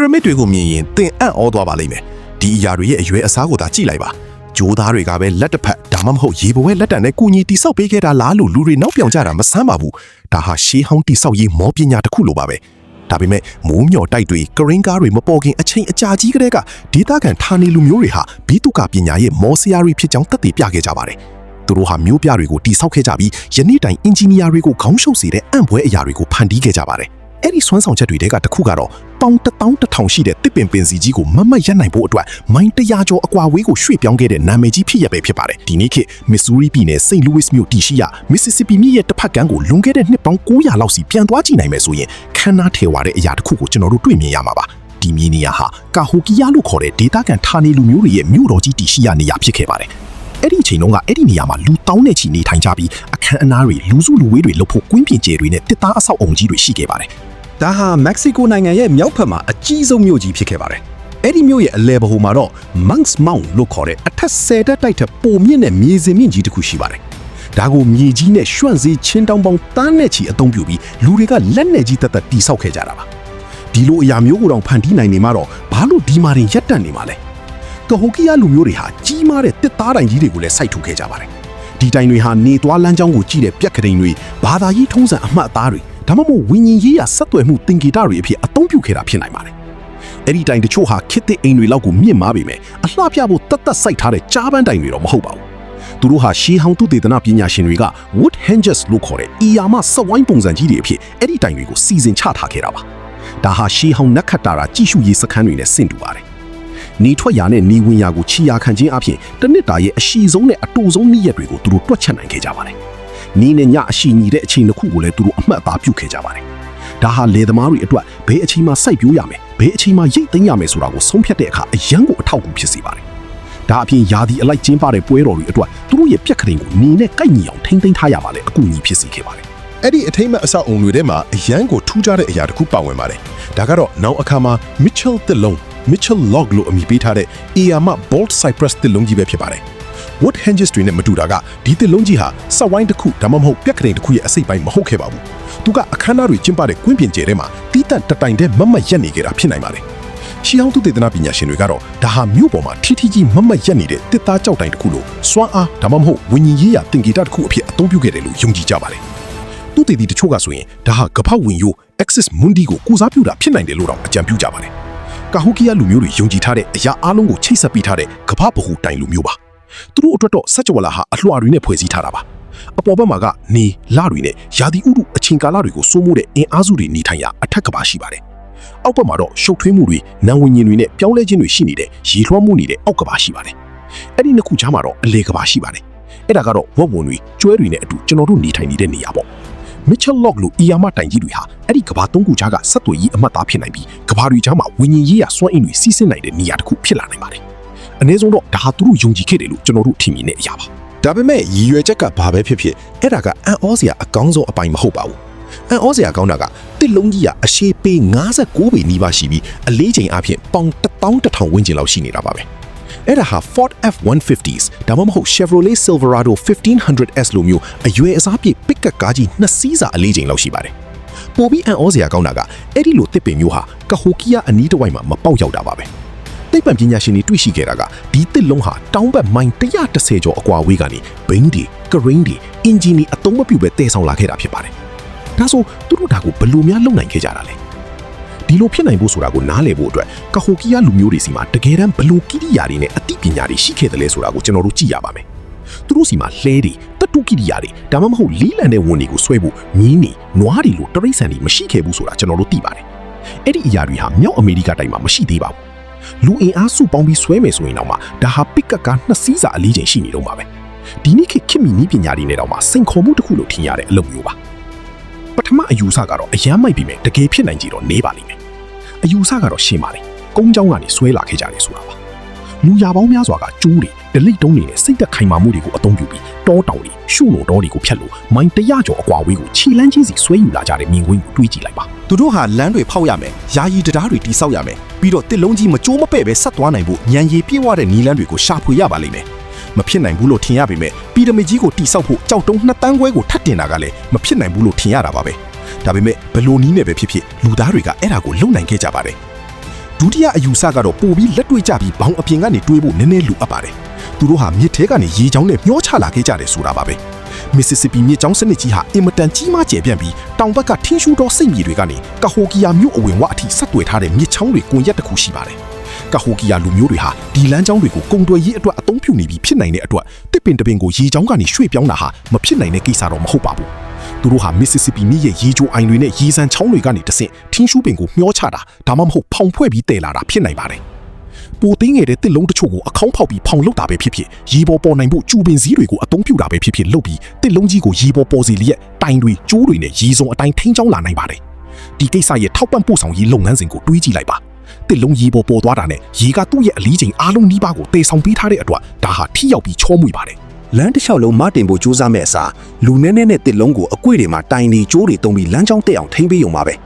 ရမစ်တွေကိုမြင်ရင်သင်အံ့ဩသွားပါလိမ့်မယ်ဒီအရာတွေရဲ့အရွယ်အစားကိုသာကြည့်လိုက်ပါဂျိုးသားတွေကပဲလက်တစ်ဖက်ဒါမှမဟုတ်ရေပွဲလက်တံနဲ့ကုညီတိဆောက်ပေးခဲ့တာလားလို့လူတွေနောက်ပြောင်ကြတာမဆန်းပါဘူးဒါဟာရှေးဟောင်းတိဆောက်ရေးမောပညာတစ်ခုလိုပါပဲဒါပေမဲ့မိုးမျှော်တိုက်တွေကရင်းကားတွေမပေါ်ခင်အချိန်အကြာကြီးကတည်းကဒေသခံဌာနေလူမျိုးတွေဟာဘီတုကပညာရဲ့မော်စရာတွေဖြစ်ကြောင်းသက်သေပြခဲ့ကြပါတယ်သူတို့ဟာမျိုးပြတွေကိုတိဆောက်ခဲ့ကြပြီးယနေ့တိုင်အင်ဂျင်နီယာတွေကိုခေါင်းရှုပ်စေတဲ့အံ့ဘွဲအရာတွေကိုဖန်တီးခဲ့ကြပါတယ်အဲ့ဒီစွမ်းဆောင်ချက်တွေတဲကတစ်ခုကတော့ပေါင်1000ရှိတဲ့တစ်ပင်ပင်စီကြီးကိုမမတ်ရပ်နိုင်ဖို့အတွက်မိုင်း100ကျော်အကွာဝေးကိုရွှေ့ပြောင်းခဲ့တဲ့နာမည်ကြီးဖြစ်ရပဲဖြစ်ပါတယ်ဒီနေ့ခေတ်မစ်ဆူရီပြည်နယ်စိန့်လူးဝစ်မြို့တည်ရှိရာမစ်ဆစ်စီပီမြစ်ရဲ့တစ်ဖက်ကမ်းကိုလွန်ခဲ့တဲ့နှစ်ပေါင်း900လောက်စီပြန်သွားကြည့်နိုင်မယ်ဆိုရင်ခမ်းနားထေဝါတဲ့အရာတစ်ခုကိုကျွန်တော်တို့တွေ့မြင်ရမှာပါဒီမြေနေရာဟာကာဟိုကီယာလို့ခေါ်တဲ့ဒေသခံဌာနေလူမျိုးတွေရဲ့မြို့တော်ကြီးတည်ရှိရာနေရာဖြစ်ခဲ့ပါတယ်အဲ့ဒီအချိန်တုန်းကအဲ့ဒီနေရာမှာလူတောင်းနဲ့ချီနေထိုင်ကြပြီးအခမ်းအနားတွေလူစုလူဝေးတွေလှုပ်ဖို့ကွင်းပြင်ကျယ်တွေနဲ့တစ်သားအဆောက်အုံကြီးတွေရှိခဲ့ပါတယ်ဒါဟာမက္ကဆီကိုနိုင်ငံရဲ့မြောက်ဘက်မှာအကြီးဆုံးမြို့ကြီးဖြစ်ခဲ့ပါတယ်။အဲ့ဒီမြို့ရဲ့အလဲဗဟိုမှာတော့ Monk's Mount လို့ခေါ်တဲ့အထက်10တက်တိုက်ထက်ပိုမြင့်တဲ့မြေစင်မြင့်ကြီးတစ်ခုရှိပါတယ်။ဒါကိုမြေကြီးနဲ့ရွှန့်စေးချင်းတောင်ပေါင်းတန်းနဲ့ချီအသုံးပြုပြီးလူတွေကလက်နဲ့ကြီးတက်တိဆောက်ခဲ့ကြတာပါ။ဒီလိုအရာမျိုးကိုတော့ဖန်တီးနိုင်နေမှာတော့ဘာလို့ဒီမှာတင်ရက်တက်နေမှာလဲ။ကဟိုကီယာလူမျိုးတွေဟာကြီးမားတဲ့တစ်သားတိုင်ကြီးတွေကိုလည်းစိုက်ထူခဲ့ကြပါတယ်။ဒီတိုင်တွေဟာနေသွားလမ်းကြောင်းကိုကြည့်တဲ့ပြက်ကလေးတွေဘာသာရေးထုံးစံအမှတ်အသားတွေဒါမှမဟုတ်ဝิญဉ်ရေးရဆက်သွယ်မှုသင်္ကေတတွေအဖြစ်အသုံးပြုခဲ့တာဖြစ်နိုင်ပါတယ်။အဲ့ဒီတိုင်တချို့ဟာခေတ်သစ်အိမ်တွေလောက်ကိုမြင့်မားပေမဲ့အလှပြဖို့တတ်စိုက်ထားတဲ့ကြားပန်းတိုင်တွေတော့မဟုတ်ပါဘူး။သူတို့ဟာရှေးဟောင်းသုတေသနပညာရှင်တွေက wood hinges လို့ခေါ်တဲ့အီယာမစက်ဝိုင်းပုံစံကြီးတွေအဖြစ်အဲ့ဒီတိုင်တွေကိုစီစဉ်ချထားခဲ့တာပါ။ဒါဟာရှေးဟောင်းနက်ခတ်တာရာကြည့်ရှုရေးစခန်းတွေနဲ့ဆင့်တူပါတယ်။နေထွက်ရာနဲ့နေဝင်ရာကိုချီယာခံခြင်းအပြင်တစ်နှစ်တာရဲ့အရှိဆုံးနဲ့အတူဆုံးနေ့ရက်တွေကိုသူတို့တွက်ချက်နိုင်ခဲ့ကြပါတယ်။နီးနဲ့ညအရှိညီတဲ့အချိန်တစ်ခုကိုလည်းသူတို့အမှတ်အသားပြုခဲ့ကြပါတယ်။ဒါဟာလေသမားတွေအတွက်ဘယ်အချိန်မှစိုက်ပျိုးရမယ်ဘယ်အချိန်မှရိတ်သိမ်းရမယ်ဆိုတာကိုဆုံးဖြတ်တဲ့အခါအရန်ကိုအထောက်အကူဖြစ်စေပါတယ်။ဒါအပြင်ယာဒီအလိုက်ကျင်းပတဲ့ပွဲတော်တွေအတွက်သူတို့ရဲ့ပြက်ကလေးကိုနီးနဲ့ကိုက်ညီအောင်ထိမ့်သိမ်းထားရပါလေအကူအညီဖြစ်စေခဲ့ပါတယ်။အဲ့ဒီအထိမ့်မဲ့အဆောက်အုံတွေထဲမှာအရန်ကိုထူးခြားတဲ့အရာတစ်ခုပါဝင်ပါတယ်။ဒါကတော့နောက်အခါမှာ Mitchell တစ်လုံး Mitchell log လို့အမည်ပေးထားတဲ့ Iama Bolt Cypress တစ်လုံးကြီးပဲဖြစ်ပါတယ်။ wood hinges တွေနဲ့မတူတာကဒီတစ်လုံးကြီးဟာစက်ဝိုင်းတစ်ခုဒါမှမဟုတ်ပြက်ကလေးတစ်ခုရဲ့အစိတ်ပိုင်းမဟုတ်ခဲ့ပါဘူး။သူကအခမ်းအနားတွေကျင်းပတဲ့ကွင်းပြင်ကျယ်ထဲမှာတီးတန့်တတိုင်တဲ့မမတ်ရက်နေကြတာဖြစ်နိုင်ပါတယ်။ရှီအောင်သူတေသနာပညာရှင်တွေကတော့ဒါဟာမြို့ပေါ်မှာထီထီကြီးမမတ်ရက်နေတဲ့တစ်သားကြောက်တိုင်တစ်ခုလို့စွမ်းအားဒါမှမဟုတ်ဝิญဉ်ရေးရသင်္ကေတတစ်ခုအဖြစ်အသုံးပြုခဲ့တယ်လို့ယုံကြည်ကြပါတယ်။သူတေတီတချို့ကဆိုရင်ဒါဟာကပောက်ဝင်ယို Axis Mundi ကိုကုစားပြုတာဖြစ်နိုင်တယ်လို့တော့အကြံပြုကြပါတယ်။ကာဟိုကီယာလူမျိုးတွေယုံကြည်ထားတဲ့အရာအလုံးကိုချိတ်ဆက်ပေးထားတဲ့ကပောက်ဗဟိုတိုင်လူမျိုးပါသူတို့အတွက်တော့စัจ java လာဟာအလွှာတွေနဲ့ဖွဲ့စည်းထားတာပါအပေါ်ဘက်မှာကနေလတွေနဲ့ယာဒီဥတုအချိန်ကာလတွေကိုစိုးမိုးတဲ့အင်အားစုတွေနေထိုင်ရာအထက်ကဘာရှိပါတယ်အောက်ဘက်မှာတော့ရှုပ်ထွေးမှုတွေနံဝင်ရင်တွေနဲ့ပြောင်းလဲခြင်းတွေရှိနေတဲ့ရေလွှမ်းမှုနေတဲ့အောက်ကဘာရှိပါတယ်အဲ့ဒီနှစ်ခုကြားမှာတော့အလေကဘာရှိပါတယ်အဲ့ဒါကတော့ဝက်ဝံတွေကျွဲတွေနဲ့အတူကျွန်တော်တို့နေထိုင်နေတဲ့နေရာပေါ့Mitchell log လို့အီယာမတိုင်ကြီးတွေဟာအဲ့ဒီကဘာသုံးခုကြားကဆက်သွယ်ရေးအမှတ်သားဖြစ်နိုင်ပြီးကဘာတွေကြားမှာဝิญဉ်ရေးရစွမ်းအင်တွေစီးဆင်းနိုင်တဲ့နေရာတစ်ခုဖြစ်လာနိုင်ပါတယ်အနည်းဆုံးတော့ဒါဟာသူတို့ယုံကြည်ခဲ့တယ်လို့ကျွန်တော်တို့ထင်မြင်တဲ့အရာပါဒါပေမဲ့ရည်ရွယ်ချက်ကဘာပဲဖြစ်ဖြစ်အဲ့ဒါကအံ့ဩစရာအကောင်းဆုံးအပိုင်းမဟုတ်ပါဘူးအံ့ဩစရာကောင်းတာကတစ်လုံးကြီးကအရှေးပေ59ပေနီးပါးရှိပြီးအလေးချိန်အပြင်ပေါင်1000ဝန်းကျင်လောက်ရှိနေတာပါပဲအဲ့ဒါဟာ Ford F-150s ဒါမှမဟုတ် Chevrolet Silverado 1500s လိုမျိုးအရွယ်အစားပြည့်ပစ်ကပ်ကားကြီး2စီးစာအလေးချိန်လောက်ရှိပါတယ်ပိုပြီးအံ့ဩစရာကောင်းတာကအဲ့ဒီလိုတစ်ပင်မျိုးဟာကဟိုကီယာအနီးတစ်ဝိုက်မှာမပေါက်ရောက်တာပါပဲသိပ္ပံပညာရှင်တွေတွေ့ရှိခဲ့တာကဒီတစ်လုံးဟာတောင်ဘက်မိုင်130ကျော်အကွာဝေးကနေဘိန်းဒီကရိန်းဒီအင်ဂျင်နီအသုံးမပြုဘဲတည်ဆောင်လာခဲ့တာဖြစ်ပါတယ်ဒါဆိုသူတို့ဒါကိုဘယ်လိုများလုပ်နိုင်ခဲ့ကြတာလဲဒီလိုဖြစ်နိုင်ဖို့ဆိုတာကိုနားလည်ဖို့အတွက်ကဟိုကီယာလူမျိုးတွေစီမှာတကယ်တမ်းဘယ်လိုကိရိယာတွေနဲ့အသိပညာတွေရှိခဲ့တယ်လဲဆိုတာကိုကျွန်တော်တို့ကြည့်ရပါမယ်သူတို့စီမှာလှဲတွေတတုကိရိယာတွေဒါမှမဟုတ်လီလန်တဲ့ဝန်တွေကိုဆွဲဖို့မြင်းတွေနွားတွေလိုတရိတ်ဆန်တွေမရှိခဲ့ဘူးဆိုတာကျွန်တော်တို့သိပါတယ်အဲ့ဒီအရာတွေဟာမြောက်အမေရိကတိုင်းမှာမရှိသေးပါဘူးလူအင်အားစုပေါင်းပြီးဆွဲမယ်ဆိုရင်တော့မှဒါဟာပစ်ကပ်ကား2စီးစာအလေးချိန်ရှိနေတော့မှာပဲဒီနေ့ခေတ်မီနည်းပညာတွေနဲ့တော့မှစိန်ခေါ်မှုတစ်ခုလို့ထင်ရတဲ့အလုပ်မျိုးပါပထမအယူဆကတော့အယမ်းမိုက်ပြီးမယ်တကယ်ဖြစ်နိုင်ကြတော့နေပါလိမ့်မယ်အယူဆကတော့ရှင်းပါလေကုန်းเจ้าကနေဆွဲလာခဲ့ကြတယ်ဆိုတာပါလူရပေါင်းများစွာကကျိုးတွေဒလိတ်တုံးတွေနဲ့စိတ်သက်ခိုင်မာမှုတွေကိုအသုံးပြုပြီးတောတောင်တွေရှုလို့တောတွေကိုဖျက်လို့မိုင်100ကျော်အကွာဝေးကိုခြေလမ်းချင်းစီဆွဲယူလာကြတဲ့မြင်ကွင်းကိုတွေးကြည့်လိုက်ပါသူတို့ဟာလမ်းတွေဖောက်ရမယ်ယာယီတရားတွေတိဆောက်ရမယ်ပြီးတော့တစ်လုံးကြီးမကြိုးမပဲ့ပဲဆက်သွားနိုင်ဖို့ညံရည်ပြည့်ဝတဲ့နီးလန်းတွေကိုရှာဖွေရပါလိမ့်မယ်မဖြစ်နိုင်ဘူးလို့ထင်ရပေမဲ့ပီရမစ်ကြီးကိုတိဆောက်ဖို့ကြောက်တုံး2တန်းခွဲကိုထပ်တင်တာကလည်းမဖြစ်နိုင်ဘူးလို့ထင်ရတာပါပဲဒါပေမဲ့ဘယ်လိုနည်းနဲ့ပဲဖြစ်ဖြစ်လူသားတွေကအဲ့ဒါကိုလုံနိုင်ခဲ့ကြပါတယ်ဒ ဒုတိယအယူဆကတော့ပိုပြီးလက်တွေ့ကြပြီးဘောင်အပြင်ကနေတွေးဖို့နည်းနည်းလိုအပ်ပါတယ်သူတို့ဟာမြစ်ထဲကနေရေချောင်းနဲ့မျောချလာခဲ့ကြတယ်ဆိုတာပါပဲမစ်စစ်စီပီမြစ်ချောင်းစနစ်ကြီးဟာအင်မတန်ကြီးမားကျယ်ပြန့်ပြီးတောင်ဘက်ကထင်းရှူးသောစိတ်မြေတွေကနေကဟိုကီယာမြို့အဝင်ဝအထိဆက်သွယ်ထားတဲ့မြစ်ချောင်းတွေကွန်ရက်တစ်ခုရှိပါတယ်ကဟိုကီယာလူမျိုးတွေဟာဒီလမ်းကြောင်းတွေကိုကုံတွယ်ရေးအတွက်အသုံးပြုနေပြီးဖြစ်နိုင်တဲ့အတွက်တစ်ပင်တစ်ပင်ကိုရေချောင်းကနေရွှေ့ပြောင်းတာဟာမဖြစ်နိုင်တဲ့ကိစ္စတော့မဟုတ်ပါဘူးသူတို့ဟာမစ်စစ်စီပီမြစ်ရဲ့ရေချိုအိုင်တွေနဲ့ရေစံချောင်းတွေကနေတဆင့်ထင်းရှူးပင်ကိုမျောချတာဒါမှမဟုတ်ဖောင်ဖွဲ့ပြီးတည်လာတာဖြစ်နိုင်ပါတယ်ပိုသိငယ်တဲ့တစ်လုံးတချို့ကိုအခေါင်းဖောက်ပြီးဖောင်လုပ်တာပဲဖြစ်ဖြစ်ရေပေါ်ပေါ်နိုင်ဖို့ကျူပင်စည်းတွေကိုအသုံးပြုတာပဲဖြစ်ဖြစ်လုပ်ပြီးတစ်လုံးကြီးကိုရေပေါ်ပေါ်စီလျက်တိုင်တွေကျိုးတွေနဲ့ရေစုံအတိုင်းထိန်းချောင်းလာနိုင်ပါတယ်ဒီကိစ္စရဲ့ထောက်ပံ့ပို့ဆောင်ရေးလုပ်ငန်းစဉ်ကိုတွေးကြည့်လိုက်ပါတစ်လုံးရေပေါ်ပေါ်သွားတာနဲ့ရေကသူ့ရဲ့အလီးချိန်အားလုံးနှီးပါးကိုတည်ဆောင်ပေးထားတဲ့အတွက်ဒါဟာထိရောက်ပြီးချောမွေ့ပါတယ်လမ်းတစ်လျှောက်လုံးမတင်ဖို့ကြိုးစားမဲ့အစားလူနဲနဲနဲ့တစ်လုံးကိုအကွေ့တွေမှာတိုင်နေကျိုးတွေတုံးပြီးလမ်းကြောင်းတက်အောင်ထိန်းပေးရုံပါပ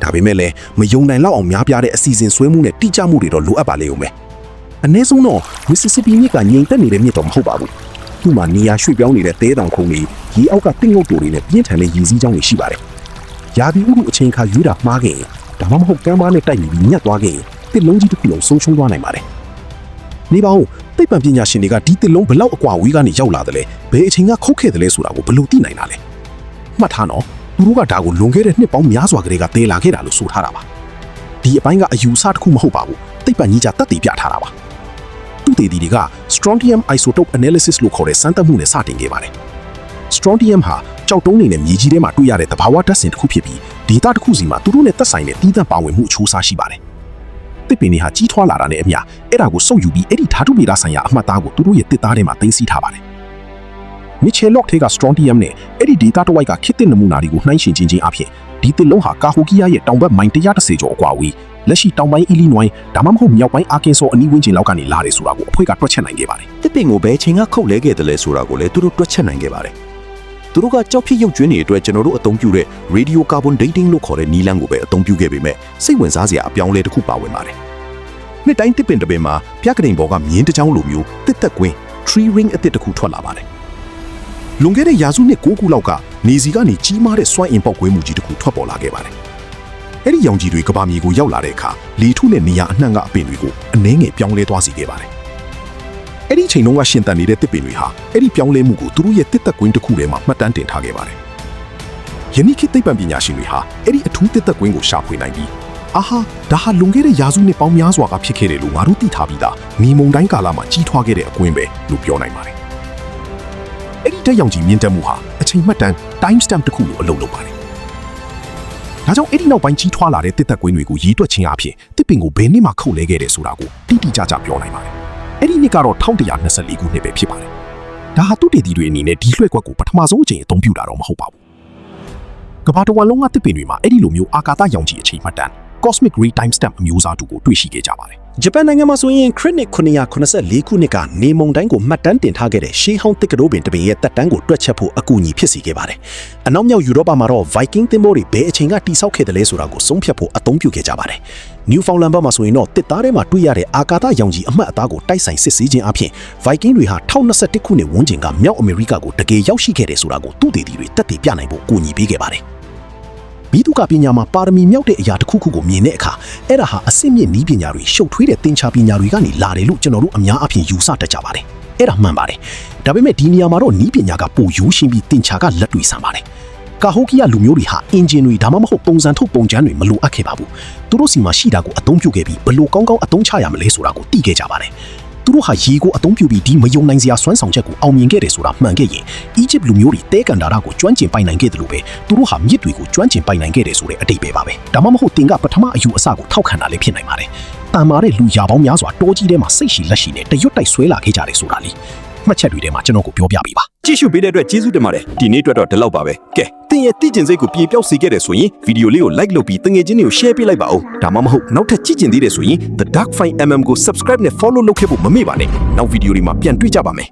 ဲဒါပေမဲ့လည်းမယုံနိုင်လောက်အောင်များပြားတဲ့အစီအစဉ်ဆွဲမှုနဲ့တိကျမှုတွေတော့လိုအပ်ပါလေဦးမယ်အနည်းဆုံးတော့မစ်စစ်စီပီမြစ်ကငြိမ်သက်နေတဲ့မြစ်တော့မဟုတ်ပါဘူးသူ့မှာနေရာရွှေ့ပြောင်းနေတဲ့တဲတောင်ခုံတွေရေအောက်ကတင်းငုတ်တူတွေနဲ့ပြင်းထန်တဲ့ရေစည်းကြောင်းတွေရှိပါတယ်ရာသီဥတုအချိန်ခါရွေးတာမှားခဲ့ရင်ဒါမှမဟုတ်ကမ်းပါးနဲ့တိုက်ပြီးညှက်သွားခဲ့ရင်တစ်လုံးကြီးတစ်ခုလုံးဆုံးရှုံးသွားနိုင်ပါတယ်နေပါဦးသိပ္ပံပညာရှင်တွေကဒီတစ်လုံးဘလောက်အကွာဝေးကနေရောက်လာတယ်လဲဘယ်အချိန်ကခုတ်ခဲ့တယ်လဲဆိုတာကိုဘယ်လိုသိနိုင်တာလဲမှတ်ထားနော်သူတို့ကဒါကိုလွန်ခဲ့တဲ့နှစ်ပေါင်းများစွာကလေးကတည်လာခဲ့တာလို့ဆိုထားတာပါဒီအပိုင်းကအယူအဆတစ်ခုမဟုတ်ပါဘူးသိပ္ပံကြီးကသက်သေပြထားတာပါသူတည်တွေက strontium isotope analysis လို့ခေါ်တဲ့စမ်းသပ်မှုနဲ့စတင်ခဲ့ပါတယ် strontium ဟာကြောက်တုံးနေနဲ့မြေကြီးထဲမှာတွေ့ရတဲ့သဘာဝဓာတ်စဉ်တစ်ခုဖြစ်ပြီးဒေတာတစ်ခုစီမှာသူတို့နဲ့သက်ဆိုင်တဲ့တီးသန့်ပါဝင်မှုအချိုးအစားရှိပါတယ်တစ်ပင်တွေဟာကြီးထွားလာတာနဲ့အမျှအဲ့ဒါကိုစုပ်ယူပြီးအဲ့ဒီဓာတုဗေဒဆိုင်ရာအမှတ်အသားကိုသူတို့ရဲ့တစ်သားထဲမှာသိမ်းဆည်းထားပါတယ်မစ်ချယ်လော့ထဲက strontium နဲ့အဲ့ဒီဒေတာတစ်ဝိုက်ကခေတ်သစ်နမူနာတွေကိုနှိုင်းယှဉ်ခြင်းအပြင်ဒီတစ်လုံးဟာကာဟိုကီယာရဲ့တောင်ဘက်မိုင်130ကျော်အကွာဝေးလက်ရှိတောင်ပိုင်းအီလီနွိုင်းဒါမှမဟုတ်မြောက်ပိုင်းအာကင်ဆောအနီးဝန်းကျင်လောက်ကနေလာတယ်ဆိုတာကိုအဖွဲ့ကတွက်ချက်နိုင်ခဲ့ပါတယ်တစ်ပင်ကိုဘယ်ချိန်ကခုတ်လဲခဲ့တယ်လဲဆိုတာကိုလည်းသူတို့တွက်ချက်နိုင်ခဲ့ပါတယ်သူတို့ကကြောက်ဖြစ်ရုပ်ကျွင်းတွေအတွက်ကျွန်တော်တို့အသုံးပြုတဲ့ radio carbon dating လို့ခေါ်တဲ့နည်းလမ်းကိုပဲအသုံးပြုခဲ့ပေမဲ့စိတ်ဝင်စားစရာအပြောင်းလဲတစ်ခုပါဝင်ပါတယ်နှစ်တိုင်းတစ်ပင်တစ်ပင်မှာပြက်ကလေးပေါ်ကမြင်းတစ်ချောင်းလိုမျိုးတစ်သက်ကွင်း tree ring အသစ်တစ်ခုထွက်လာပါတယ်လွန်ခဲ့တဲ့ရာစုနှစ်9ခုလောက်ကနေစီကနေကြီးမားတဲ့စွမ်းအင်ပေါက်ကွဲမှုကြီးတစ်ခုထွက်ပေါ်လာခဲ့ပါတယ်အဲ့ဒီရောင်ကြီးတွေကဘာမြေကိုရောက်လာတဲ့အခါလေထုနဲ့နေရာအနှံ့ကအပင်တွေကိုအနှဲငယ်ပြောင်းလဲသွားစေခဲ့ပါတယ်အဲ့ဒီချိန်တုန်းကရှင်သန်နေတဲ့တစ်ပင်တွေဟာအဲ့ဒီပြောင်းလဲမှုကိုသူတို့ရဲ့တစ်သက်ကွင်းတစ်ခုထဲမှာမှတ်တမ်းတင်ထားခဲ့ပါတယ်ယနေ့ခေတ်သိပ္ပံပညာရှင်တွေဟာအဲ့ဒီအထူးတစ်သက်ကွင်းကိုရှာဖွေနိုင်ပြီးအာဟာဒါဟာလွန်ခဲ့တဲ့ရာစုနှစ်ပေါင်းများစွာကဖြစ်ခဲ့တယ်လို့ငါတို့သိထားပြီးသားမိမုံတိုင်းကာလမှာကြီးထွားခဲ့တဲ့အကွင်းပဲလို့ပြောနိုင်ပါတယ်အဲ့ဒီတက်ရောင်ကြီးမြင့်တက်မှုဟာအချိန်မှတ်တမ်း time stamp တစ်ခုလိုအလုပ်လုပ်ပါတယ်ဒါကြောင့်အဲ့ဒီနောက်ပိုင်းကြီးထွားလာတဲ့တစ်သက်ကွင်းတွေကိုရေးတွက်ခြင်းအပြင်တစ်ပင်ကိုဘယ်နှစ်မှခုတ်လဲခဲ့တယ်ဆိုတာကိုတိတိကျကျပြောနိုင်ပါတယ်အဲ့ဒီနှစ်ကတော့1124ခုနှစ်ပဲဖြစ်ပါတယ်ဒါဟာသူတည်တည်တွေအနေနဲ့ဒီလွှဲကွက်ကိုပထမဆုံးအကြိမ်အသုံးပြုတာတော့မဟုတ်ပါဘူးကမ္ဘာတစ်ဝန်းလုံးကတစ်ပင်တွေမှာအဲ့ဒီလိုမျိုးအာကာသရောင်ကြီးအချိန်မှတ်တမ်း cosmic ray time stamp အမျိုးအစားတူကိုတွေ့ရှိခဲ့ကြပါတယ်ဂျပန်နိုင်ငံမှာဆိုရင်ခရစ်နှစ်984ခုနှစ်ကနေမုန်တိုင်းကိုမှတ်တမ်းတင်ထားခဲ့တဲ့ရှေးဟောင်းတစ်ကတိုးပင်တပင်ရဲ့တက်တန်းကိုတွက်ချက်ဖို့အကူအညီဖြစ်စေခဲ့ပါတယ်။အနောက်မြောက်ယူရောပမှာတော့ Viking သင်္ဘောတွေဘယ်အချိန်ကတိစောက်ခဲ့တယ်လဲဆိုတာကိုဆုံးဖြတ်ဖို့အသုံးပြုခဲ့ကြပါတယ်။ Newfoundland ဘက်မှာဆိုရင်တော့တစ်သားထဲမှာတွေ့ရတဲ့အာကာသရောင်ကြီးအမှတ်အသားကိုတိုက်ဆိုင်စစ်ဆေးခြင်းအပြင် Viking တွေဟာ1021ခုနှစ်ဝန်းကျင်ကမြောက်အမေရိကကိုတကယ်ရောက်ရှိခဲ့တယ်ဆိုတာကိုသူတည်တည်တွေတက်တည်ပြနိုင်ဖို့ကူညီပေးခဲ့ပါတယ်။မိသူကပညာမှာပါရမီမြောက်တဲ့အရာတစ်ခုခုကိုမြင်တဲ့အခါအဲ့ဒါဟာအစစ်မြင့်နည်းပညာတွေရှုပ်ထွေးတဲ့သင်္ချာပညာတွေကနေလာတယ်လို့ကျွန်တော်တို့အများအပြားယူဆတတ်ကြပါတယ်။အဲ့ဒါမှန်ပါတယ်။ဒါပေမဲ့ဒီနေရာမှာတော့နည်းပညာကပိုရိုးရှင်းပြီးသင်္ချာကလက်တွေဆန်ပါတယ်။ကာဟိုကီယာလူမျိုးတွေဟာအင်ဂျင်တွေဒါမှမဟုတ်ပုံစံထုတ်ပုံချမ်းတွေမလိုအပ်ခဲ့ပါဘူး။သူတို့စီမှာရှိတာကိုအသုံးပြုခဲ့ပြီးဘလို့ကောင်းကောင်းအသုံးချရမလဲဆိုတာကိုသိခဲ့ကြပါတယ်။သူတို့ဟာရေကိုအသုံးပြုပြီးဒီမယုံနိုင်စရာစွမ်းဆောင်ချက်ကိုအောင်မြင်ခဲ့တယ်ဆိုတာမှန်ခဲ့ရင်အီဂျစ်လူမျိုးတွေတဲကန်ဒါရာကိုကျွမ်းကျင်ပိုင်နိုင်ခဲ့တယ်လို့ပဲသူတို့ဟာမြစ်တွေကိုကျွမ်းကျင်ပိုင်နိုင်ခဲ့တယ်ဆိုတဲ့အတိတ်ပဲပါပဲဒါမှမဟုတ်တင်ကပထမအယူအဆကိုထောက်ခံတာလည်းဖြစ်နိုင်ပါတယ်တန်မာတဲ့လူရာပေါင်းများစွာတောကြီးထဲမှာစိတ်ရှိလက်ရှိနဲ့တရွတ်တိုက်ဆွဲလာခဲ့ကြတယ်ဆိုတာလေမှတ်ချက်တွေထဲမှာကျွန်တော်ကိုပြောပြပေးပါကြည့်ရှုပေးတဲ့အတွက်ကျေးဇူးတင်ပါတယ်ဒီနေ့အတွက်တော့ဒီလောက်ပါပဲကဲတင်ရဲ့သိကျင်စိတ်ကိုပြေပြောက်စေခဲ့တယ်ဆိုရင်ဗီဒီယိုလေးကို like လုပ်ပြီးတငယ်ချင်းတွေကို share ပေးလိုက်ပါဦးဒါမှမဟုတ်နောက်ထပ်ကြည့်ကျင်သေးတယ်ဆိုရင် The Dark Find MM ကို subscribe နဲ့ follow လုပ်ခဲ့ဖို့မမေ့ပါနဲ့နောက်ဗီဒီယိုတွေမှာပြန်တွေ့ကြပါမယ်